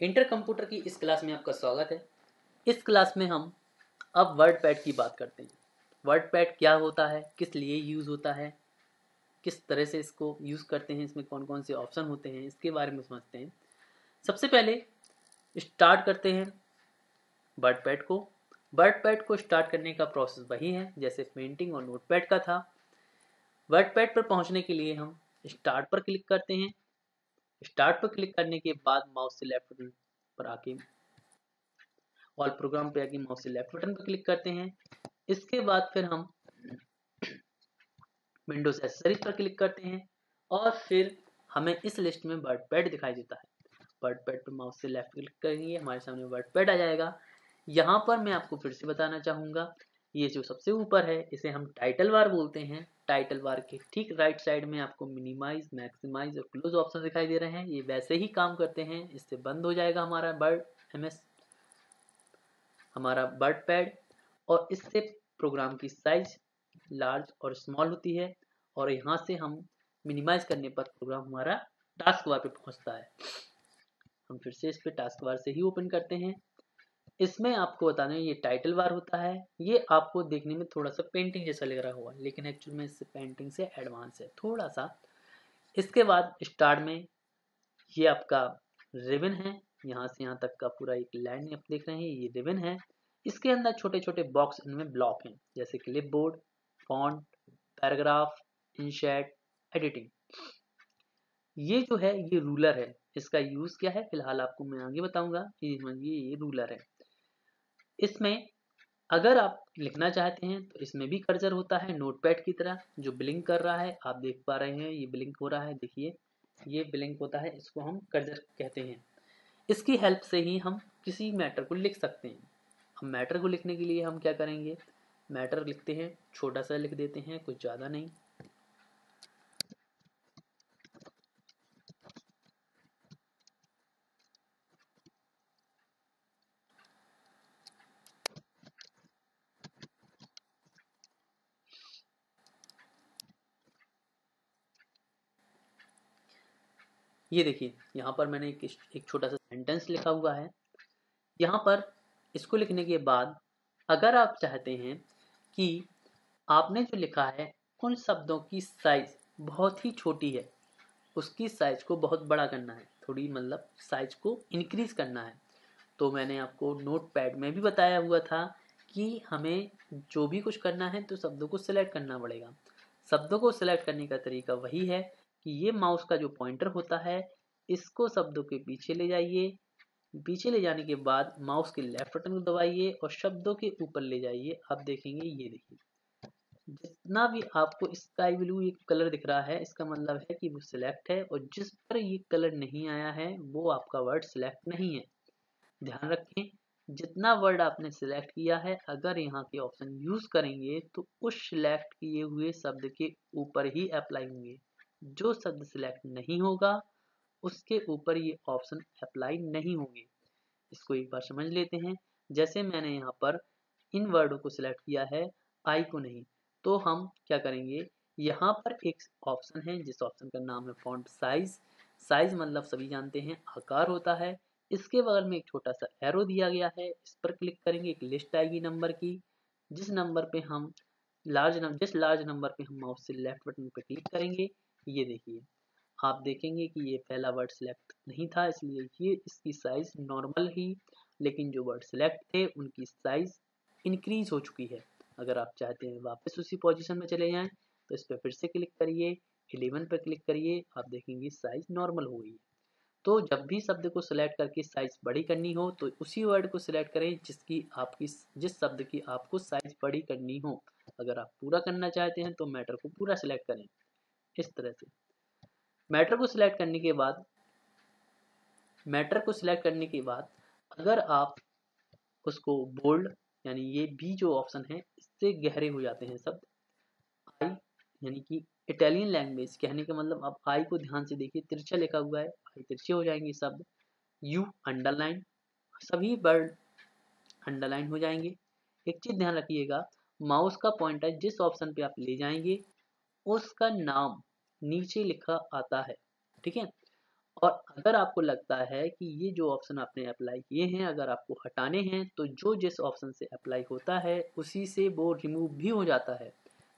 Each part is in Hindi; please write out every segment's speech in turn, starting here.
इंटर कंप्यूटर की इस क्लास में आपका स्वागत है। इस क्लास में हम अब वर्ड पैड की बात करते हैं। वर्ड पैड क्या होता है, किस लिए यूज़ होता है, किस तरह से इसको यूज़ करते हैं, इसमें कौन कौन से ऑप्शन होते हैं, इसके बारे में समझते हैं। सबसे पहले स्टार्ट करते हैं वर्ड पैड को। वर्ड पैड को स्टार्ट करने का प्रोसेस वही है जैसे पेंटिंग और नोट पैड का था। वर्ड पैड पर पहुंचने के लिए हम स्टार्ट पर क्लिक करते हैं। स्टार्ट पर क्लिक करने के बाद माउस से लेफ्ट बटन पर आके ऑल प्रोग्राम पे आके माउस से लेफ्ट बटन पर क्लिक करते हैं। इसके बाद फिर हम विंडोज एक्सेसरीज पर क्लिक करते हैं और फिर हमें इस लिस्ट में वर्ड पैड दिखाई देता है। वर्ड पैड पर माउस से लेफ्ट क्लिक करेंगे, हमारे सामने वर्ड पैड आ जाएगा। यहाँ पर मैं आपको फिर से बताना चाहूँगा, ये जो सबसे ऊपर है इसे हम टाइटल बार बोलते हैं। टाइटल बार के ठीक राइट साइड में आपको मिनिमाइज, मैक्सिमाइज और क्लोज ऑप्शन दिखाई दे रहे हैं। ये वैसे ही काम करते हैं, इससे बंद हो जाएगा हमारा हमारा वर्ड पैड। और इससे प्रोग्राम की साइज लार्ज और स्मॉल होती है और यहाँ से हम मिनिमाइज करने पर प्रोग्राम हमारा टास्क बार पे पहुँचता है। हम फिर से इस पे टास्क बार से ही ओपन करते हैं। इसमें आपको बता दें ये टाइटल बार होता है। ये आपको देखने में थोड़ा सा पेंटिंग जैसा लग रहा होगा, लेकिन एक्चुअल में इससे पेंटिंग से एडवांस है थोड़ा सा। इसके बाद स्टार्ट में ये आपका रिबन है, यहाँ से यहाँ तक का पूरा एक लाइन आप देख रहे हैं, ये रिबन है। इसके अंदर छोटे छोटे बॉक्स, इनमें ब्लॉक हैं जैसे clipboard, font, paragraph, insert, editing. ये जो है ये रूलर है। इसका यूज क्या है फिलहाल आपको मैं आगे बताऊंगा। ये रूलर है। इसमें अगर आप लिखना चाहते हैं तो इसमें भी कर्सर होता है नोटपैड की तरह जो ब्लिंक कर रहा है, आप देख पा रहे हैं ये ब्लिंक हो रहा है, देखिए ये ब्लिंक होता है, इसको हम कर्सर कहते हैं। इसकी हेल्प से ही हम किसी मैटर को लिख सकते हैं। हम मैटर को लिखने के लिए हम क्या करेंगे, मैटर लिखते हैं, छोटा सा लिख देते हैं, कुछ ज़्यादा नहीं। ये देखिए यहाँ पर मैंने एक छोटा सा सेंटेंस लिखा हुआ है। यहाँ पर इसको लिखने के बाद अगर आप चाहते हैं कि आपने जो लिखा है उन शब्दों की साइज बहुत ही छोटी है, उसकी साइज को बहुत बड़ा करना है, थोड़ी मतलब साइज को इंक्रीज करना है, तो मैंने आपको नोट पैड में भी बताया हुआ था कि हमें जो भी कुछ करना है तो शब्दों को सिलेक्ट करना पड़ेगा। शब्दों को सिलेक्ट करने का तरीका वही है कि ये माउस का जो पॉइंटर होता है इसको शब्दों के पीछे ले जाइए। पीछे ले जाने के बाद माउस के लेफ्ट बटन को दबाइए और शब्दों के ऊपर ले जाइए। आप देखेंगे, ये देखिए जितना भी आपको स्काई ब्लू ये कलर दिख रहा है इसका मतलब है कि वो सिलेक्ट है, और जिस पर ये कलर नहीं आया है वो आपका वर्ड सिलेक्ट नहीं है। ध्यान रखें, जितना वर्ड आपने सिलेक्ट किया है अगर यहाँ के ऑप्शन यूज करेंगे तो उस सिलेक्ट किए हुए शब्द के ऊपर ही अप्लाई होंगे। जो शब्द सिलेक्ट नहीं होगा उसके ऊपर ये ऑप्शन अप्लाई नहीं होंगे। इसको एक बार समझ लेते हैं। जैसे मैंने यहाँ पर इन वर्डों को सिलेक्ट किया है, आई को नहीं, तो हम क्या करेंगे, यहाँ पर एक ऑप्शन है जिस ऑप्शन का नाम है फॉन्ट साइज। साइज मतलब सभी जानते हैं आकार होता है। इसके बगल में एक छोटा सा एरो दिया गया है, इस पर क्लिक करेंगे, एक लिस्ट आएगी नंबर की। जिस नंबर पे हम जिस लार्ज नंबर पे हम माउस से लेफ्ट बटन पे क्लिक करेंगे, ये देखिए आप देखेंगे कि ये पहला वर्ड सिलेक्ट नहीं था, इसलिए ये इसकी साइज नॉर्मल ही, लेकिन जो वर्ड सिलेक्ट थे उनकी साइज इंक्रीज हो चुकी है। अगर आप चाहते हैं वापस उसी पोजीशन में चले जाएं तो इस पर फिर से क्लिक करिए, 11 पर क्लिक करिए, आप देखेंगे साइज नॉर्मल हो गई है। तो जब भी शब्द को सिलेक्ट करके साइज बड़ी करनी हो तो उसी वर्ड को सिलेक्ट करें जिस शब्द की आपको साइज बड़ी करनी हो। अगर आप पूरा करना चाहते हैं तो मैटर को पूरा सिलेक्ट करें इस तरह से। मैटर को सिलेक्ट करने के बाद अगर आप उसको बोल्ड, यानी ये भी जो ऑप्शन है इससे गहरे हो जाते हैं शब्द। आई यानी कि इटालियन लैंग्वेज कहने का मतलब, आप आई को ध्यान से देखिए, तिरछा लिखा हुआ है, आई तिरछे हो जाएंगे शब्द। यू अंडरलाइन, सभी वर्ड अंडरलाइन हो जाएंगे। एक चीज ध्यान रखिएगा, माउस का पॉइंटर जिस ऑप्शन पे आप ले जाएंगे उसका नाम नीचे लिखा आता है, ठीक है। और अगर आपको लगता है कि ये जो ऑप्शन आपने अप्लाई किए हैं अगर आपको हटाने हैं तो जो जिस ऑप्शन से अप्लाई होता है उसी से वो रिमूव भी हो जाता है।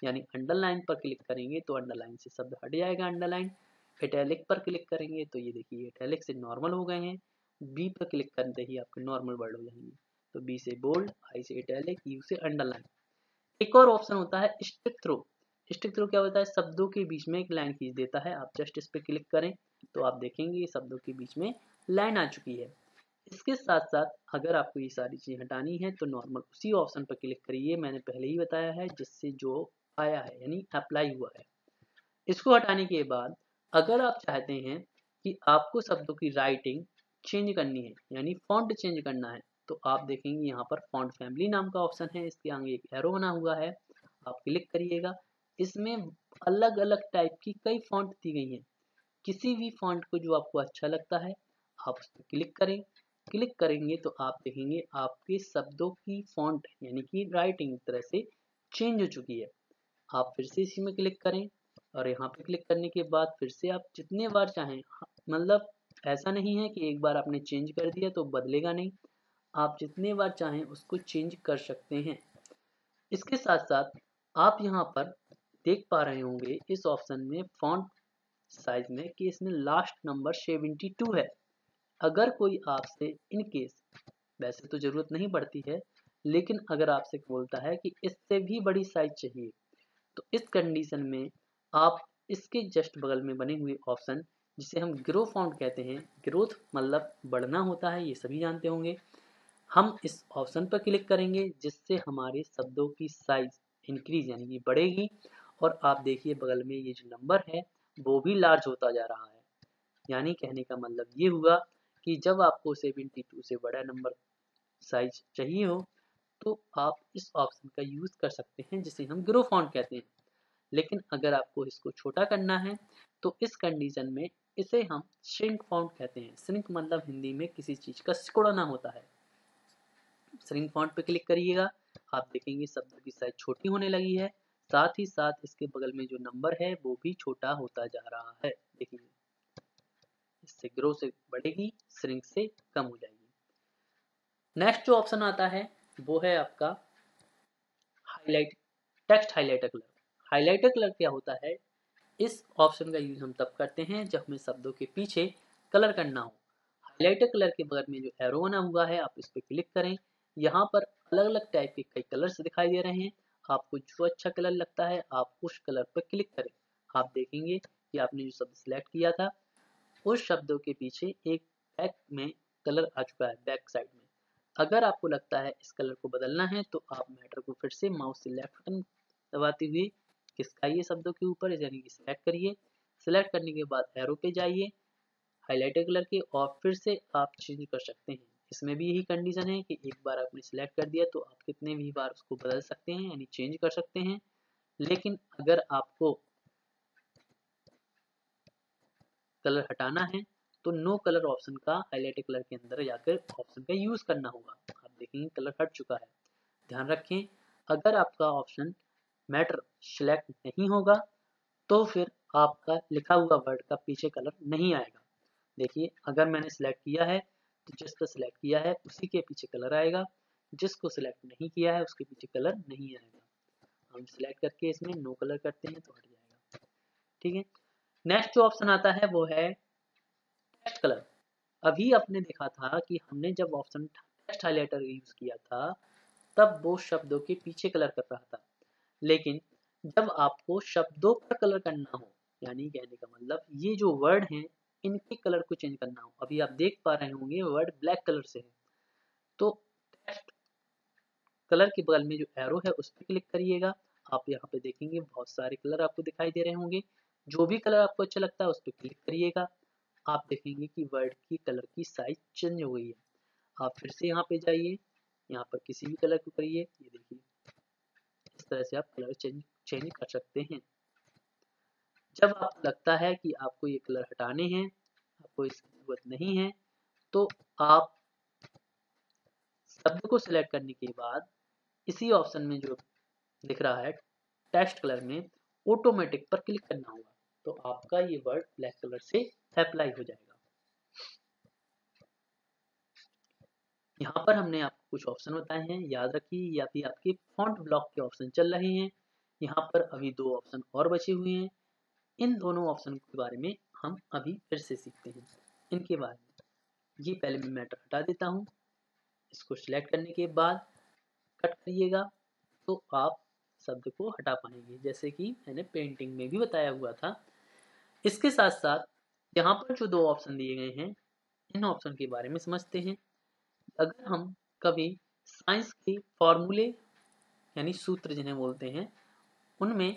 यानी अंडरलाइन पर क्लिक करेंगे तो अंडरलाइन से शब्द हट जाएगा अंडरलाइन। इटैलिक पर क्लिक करेंगे तो ये देखिए इटैलिक से नॉर्मल हो गए हैं। बी पर क्लिक करते ही आपके नॉर्मल वर्ड हो जाएंगे। तो बी से बोल्ड, आई से इटैलिक, यू से अंडरलाइन। एक और ऑप्शन होता है स्टिक थ्रो। स्टिक थ्रो क्या होता है, शब्दों के बीच में एक लाइन खींच देता है। आप जस्ट इस पर क्लिक करें तो आप देखेंगे शब्दों के बीच में लाइन आ चुकी है। इसके साथ साथ अगर आपको ये सारी चीज़ें हटानी है तो नॉर्मल उसी ऑप्शन पर क्लिक करिए, मैंने पहले ही बताया है, जिससे जो आया है यानी अप्लाई हुआ है। इसको हटाने के बाद अगर आप चाहते हैं कि आपको शब्दों की राइटिंग चेंज करनी है यानी फॉन्ट चेंज करना है तो आप देखेंगे यहाँ पर फॉन्ट फैमिली नाम का ऑप्शन है, इसके आगे एक एरो बना हुआ है, आप क्लिक करिएगा। इसमें अलग अलग टाइप की कई फॉन्ट दी गई हैं। किसी भी फॉन्ट को जो आपको अच्छा लगता है आप उस पर क्लिक करें। क्लिक करेंगे तो आप देखेंगे आपके शब्दों की फॉन्ट यानी कि राइटिंग तरह से चेंज हो चुकी है। आप फिर से इसी में क्लिक करें और यहाँ पे क्लिक करने के बाद फिर से आप जितने बार चाहें, मतलब ऐसा नहीं है कि एक बार आपने चेंज कर दिया तो बदलेगा नहीं, आप जितने बार चाहें उसको चेंज कर सकते हैं। इसके साथ साथ आप यहाँ पर देख पा रहे होंगे इस ऑप्शन में फॉन्ट साइज में कि इसमें लास्ट नंबर 72 है। अगर कोई आपसे इन केस, वैसे तो जरूरत नहीं पड़ती है, लेकिन अगर आपसे बोलता है कि इससे भी बड़ी साइज चाहिए तो इस कंडीशन में आप इसके जस्ट बगल में बने हुए ऑप्शन जिसे हम ग्रो फॉन्ट कहते हैं, ग्रोथ मतलब बढ़ना होता है, ये सभी जानते होंगे, हम इस ऑप्शन पर क्लिक करेंगे जिससे हमारे शब्दों की साइज इंक्रीज यानी कि बढ़ेगी। और आप देखिए बगल में ये जो नंबर है वो भी लार्ज होता जा रहा है। यानी कहने का मतलब ये हुआ कि जब आपको 72 से बड़ा नंबर साइज चाहिए हो तो आप इस ऑप्शन का यूज कर सकते हैं जिसे हम ग्रो फॉन्ट कहते हैं। लेकिन अगर आपको इसको छोटा करना है तो इस कंडीशन में इसे हम श्रिंक फॉन्ट कहते हैं। श्रिंक मतलब हिंदी में किसी चीज का सिकुड़ना होता है। श्रिंक फॉन्ट पे क्लिक करिएगा, आप देखेंगे शब्दों की साइज छोटी होने लगी है, साथ ही साथ इसके बगल में जो नंबर है वो भी छोटा होता जा रहा है। देखिए इससे ग्रो से बढ़ेगी, श्रिंक से कम हो जाएगी। नेक्स्ट जो ऑप्शन आता है वो है आपका highlight, text highlighter colour. Highlighter colour क्या होता है, इस ऑप्शन का यूज हम तब करते हैं जब हमें शब्दों के पीछे कलर करना हो। हाइलाइटर कलर के बगल में जो एरो बना हुआ है आप इस पर क्लिक करें। यहाँ पर अलग अलग टाइप के कई कलर्स दिखाई दे रहे हैं, आपको जो अच्छा कलर लगता है आप उस कलर पर क्लिक करें। आप देखेंगे कि आपने जो शब्द सिलेक्ट किया था उस शब्दों के पीछे एक बैक में कलर आ चुका है, बैक साइड में। अगर आपको लगता है इस कलर को बदलना है तो आप मैटर को फिर से माउस से लेफ्ट बटन दबाते हुए खिसकाइए शब्दों के ऊपर, यानी कि सिलेक्ट करिए। सिलेक्ट करने के बाद एरो पे जाइए हाइलाइटर कलर के और फिर से आप चेंज कर सकते हैं। इसमें भी यही कंडीशन है कि एक बार आपने सिलेक्ट कर दिया तो आप कितने भी बार उसको बदल सकते हैं यानी चेंज कर सकते हैं। लेकिन अगर आपको कलर हटाना है तो नो कलर ऑप्शन का हाइलाइटर कलर के अंदर जाकर ऑप्शन का यूज करना होगा। आप देखेंगे कलर हट चुका है। ध्यान रखें अगर आपका ऑप्शन मैटर सिलेक्ट नहीं होगा तो फिर आपका लिखा हुआ वर्ड का पीछे कलर नहीं आएगा। देखिए अगर मैंने सिलेक्ट किया है तो जिसका सिलेक्ट किया है उसी के पीछे कलर आएगा, जिसको सिलेक्ट नहीं किया है उसके पीछे कलर नहीं आएगा। हम सिलेक्ट करके इसमें नो कलर करते हैं तो हट जाएगा। ठीक है, नेक्स्ट जो ऑप्शन आता है वो है टेक्स्ट कलर। अभी आपने देखा था कि हमने जब ऑप्शन टेक्स्ट हाइलाइटर यूज किया था तब वो शब्दों के पीछे कलर कर रहा था, लेकिन जब आपको शब्दों पर कलर करना हो यानी कहने का मतलब ये जो वर्ड हैं इनके कलर को चेंज करना हो, अभी आप देख पा रहे होंगे वर्ड ब्लैक कलर से है तो टेक्स्ट कलर के बगल में जो एरो है उस पर क्लिक करिएगा। आप यहाँ पे देखेंगे बहुत सारे कलर आपको दिखाई दे रहे होंगे, जो भी कलर आपको अच्छा लगता है उस पर क्लिक करिएगा। आप देखेंगे कि वर्ड की कलर की साइज चेंज हो गई है। आप फिर से यहाँ पे जाइए, यहाँ पर किसी भी कलर को करिए, ये देखिए इस तरह से आप कलर चेंज कर सकते हैं। जब आपको लगता है कि आपको ये कलर हटाने हैं, आपको इसकी जरूरत नहीं है, तो आप शब्द को सिलेक्ट करने के बाद इसी ऑप्शन में जो दिख रहा है टेक्स्ट कलर में ऑटोमेटिक पर क्लिक करना होगा तो आपका ये वर्ड ब्लैक कलर से अप्लाई हो जाएगा। यहाँ पर हमने आपको कुछ ऑप्शन बताए हैं, याद रखिए। या फिर आपके फॉन्ट ब्लॉक के ऑप्शन चल रहे हैं। यहाँ पर अभी 2 ऑप्शन और बचे हुए हैं। इन दोनों ऑप्शन के बारे में हम अभी फिर से सीखते हैं इनके बारे में। ये पहले मैं मैटर हटा देता हूँ। इसको सिलेक्ट करने के बाद कट करिएगा तो आप शब्द को हटा पाएंगे, जैसे कि मैंने पेंटिंग में भी बताया हुआ था। इसके साथ साथ यहाँ पर जो 2 ऑप्शन दिए गए हैं, इन ऑप्शन के बारे में समझते हैं। अगर हम कभी साइंस के फॉर्मूले यानी सूत्र जिन्हें बोलते हैं उनमें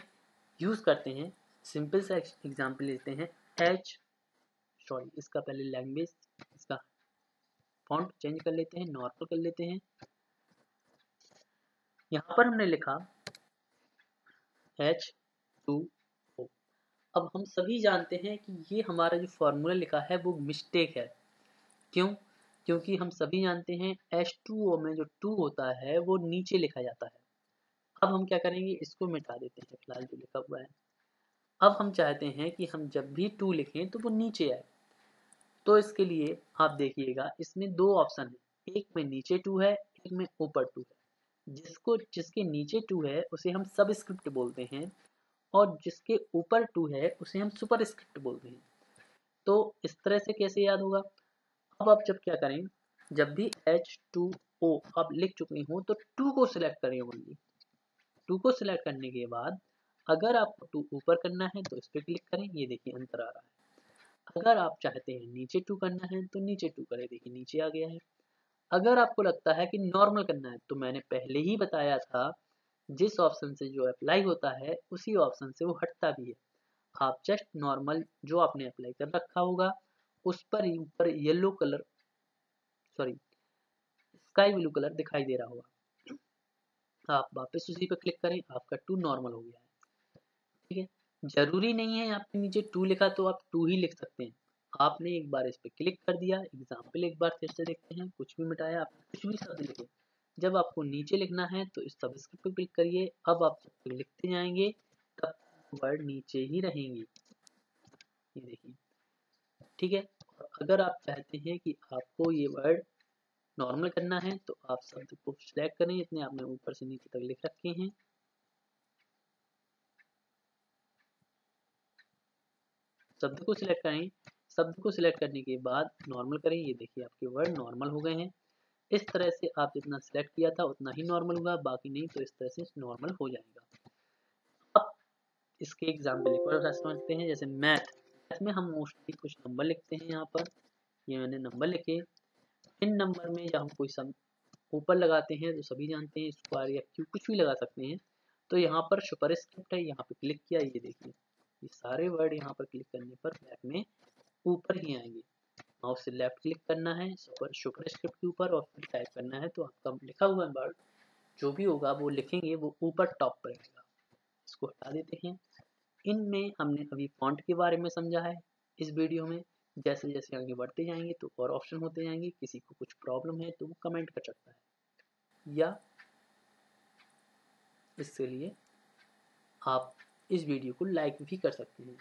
यूज़ करते हैं, सिंपल सा एग्जांपल लेते हैं। इसका पहले लैंग्वेज, इसका फॉन्ट चेंज कर लेते हैं, नॉर्मल कर लेते हैं। यहाँ पर हमने लिखा H2O। अब हम सभी जानते हैं कि ये हमारा जो फॉर्मूला लिखा है वो मिस्टेक है। क्यों? क्योंकि हम सभी जानते हैं H2O में जो 2 होता है वो नीचे लिखा जाता है। अब हम क्या करेंगे, इसको मिटा देते हैं फिलहाल जो लिखा हुआ है। अब हम चाहते हैं कि हम जब भी 2 लिखें तो वो नीचे आए। तो इसके लिए आप देखिएगा, इसमें 2 ऑप्शन है, एक में नीचे 2 है, एक में ऊपर 2 है। जिसके नीचे 2 है उसे हम सबस्क्रिप्ट बोलते हैं और जिसके ऊपर 2 है उसे हम सुपरस्क्रिप्ट बोलते हैं। तो इस तरह से कैसे याद होगा? अब आप जब क्या करें, जब भी H2O आप लिख चुके हो तो 2 को सिलेक्ट करें ओनली। 2 को सिलेक्ट करने के बाद अगर आपको 2 ऊपर करना है तो इस पर क्लिक करें, ये देखिए अंतर आ रहा है। अगर आप चाहते हैं नीचे 2 करना है तो नीचे 2 करें, देखिए नीचे आ गया है। अगर आपको लगता है कि नॉर्मल करना है तो मैंने पहले ही बताया था, जिस ऑप्शन से जो अप्लाई होता है उसी ऑप्शन से वो हटता भी है। आप जस्ट नॉर्मल जो आपने अप्लाई कर रखा होगा उस पर ही ऊपर yellow colour, sorry sky blue colour दिखाई दे रहा होगा, आप वापस उसी पर क्लिक करें, आपका 2 नॉर्मल हो गया है। ठीक है, जरूरी नहीं है आपके नीचे 2 लिखा तो आप 2 ही लिख सकते हैं। आपने एक बार इस पर क्लिक कर दिया, एग्जाम्पल एक बार फिर से देखते हैं, कुछ भी मिटाया, आप कुछ भी शब्द लिखे। जब आपको नीचे लिखना है तो इस सबस्क्रिप्ट पर क्लिक करिए। अब आप जब तक लिखते जाएंगे तब वर्ड नीचे ही रहेंगे, ये देखिए। ठीक है, और अगर आप चाहते हैं कि आपको ये वर्ड नॉर्मल करना है तो आप शब्द को सिलेक्ट करें, इतने आपने ऊपर से नीचे तक लिख रखे हैं। शब्द को सिलेक्ट करें, शब्द को सिलेक्ट करने के बाद नॉर्मल करें, ये देखिए आपके वर्ड नॉर्मल हो गए हैं। इस तरह से आप जितना सिलेक्ट किया था उतना ही नॉर्मल होगा, बाकी नहीं तो इस तरह से नॉर्मल हो जाएगा। अब इसके एग्जाम्पल एक बार समझते हैं। जैसे मैथ में हम मोस्टली कुछ नंबर लिखते हैं। यहाँ पर ये मैंने नंबर लिखे, इन नंबर में जब हम कोई सम ऊपर लगाते हैं तो सभी जानते हैं स्क्वायर या क्यूब कुछ भी लगा सकते हैं। तो यहाँ पर सुपर स्क्रिप्ट है, यहाँ पे क्लिक किया, ये देखिए ये सारे वर्ड यहाँ पर क्लिक करने पर बैक में ऊपर ही आएंगे। माउस से लेफ्ट क्लिक करना है सुपर स्क्रिप्ट के ऊपर और फिर टाइप करना है, तो आपका लिखा हुआ वर्ड जो भी होगा वो लिखेंगे वो ऊपर टॉप पर आएगा। इसको हटा देते हैं। इनमें हमने अभी फॉन्ट के बारे में समझा है इस वीडियो में। जैसे जैसे आगे बढ़ते जाएंगे तो और ऑप्शन होते जाएंगे। किसी को कुछ प्रॉब्लम है तो वो कमेंट कर सकता है, या इसके लिए आप इस वीडियो को लाइक भी कर सकते हैं।